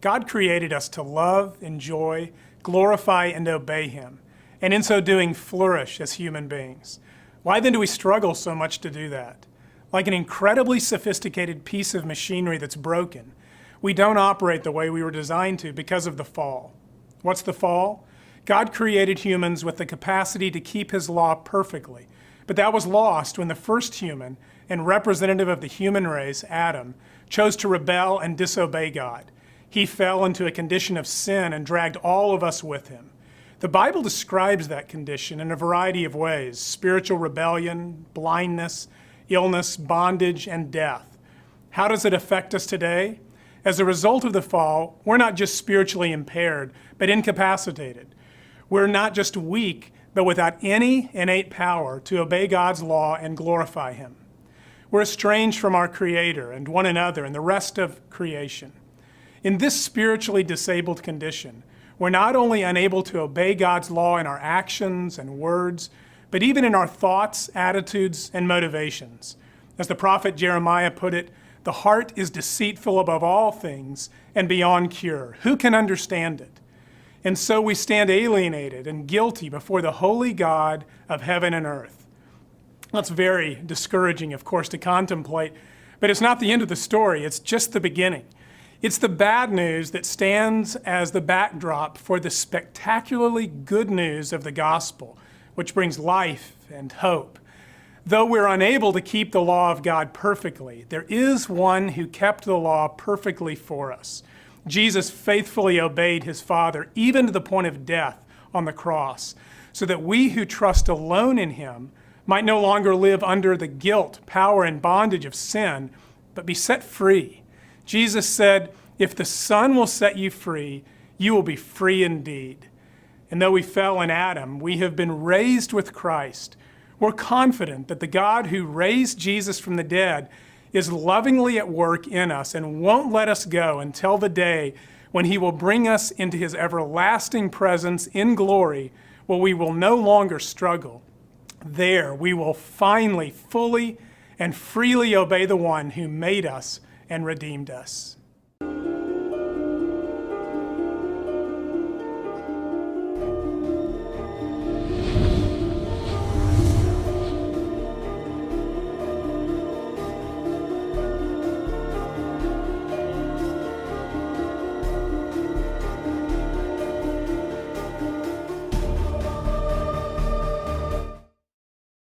God created us to love, enjoy, glorify, and obey Him, and in so doing flourish as human beings. Why then do we struggle so much to do that? Like an incredibly sophisticated piece of machinery that's broken, we don't operate the way we were designed to because of the fall. What's the fall? God created humans with the capacity to keep His law perfectly, but that was lost when the first human and representative of the human race, Adam, chose to rebel and disobey God. He fell into a condition of sin and dragged all of us with him. The Bible describes that condition in a variety of ways: spiritual rebellion, blindness, illness, bondage, and death. How does it affect us today? As a result of the fall, we're not just spiritually impaired, but incapacitated. We're not just weak, but without any innate power to obey God's law and glorify Him. We're estranged from our Creator and one another and the rest of creation. In this spiritually disabled condition, we're not only unable to obey God's law in our actions and words, but even in our thoughts, attitudes, and motivations. As the prophet Jeremiah put it, the heart is deceitful above all things and beyond cure. Who can understand it? And so we stand alienated and guilty before the holy God of heaven and earth. That's very discouraging, of course, to contemplate, but it's not the end of the story. It's just the beginning. It's the bad news that stands as the backdrop for the spectacularly good news of the gospel, which brings life and hope. Though we're unable to keep the law of God perfectly, there is one who kept the law perfectly for us. Jesus faithfully obeyed His Father, even to the point of death on the cross, so that we who trust alone in Him might no longer live under the guilt, power, and bondage of sin, but be set free. Jesus said, "If the Son will set you free, you will be free indeed." And though we fell in Adam, we have been raised with Christ. We're confident that the God who raised Jesus from the dead is lovingly at work in us and won't let us go until the day when He will bring us into His everlasting presence in glory, where we will no longer struggle. There we will finally, fully, and freely obey the one who made us and redeemed us.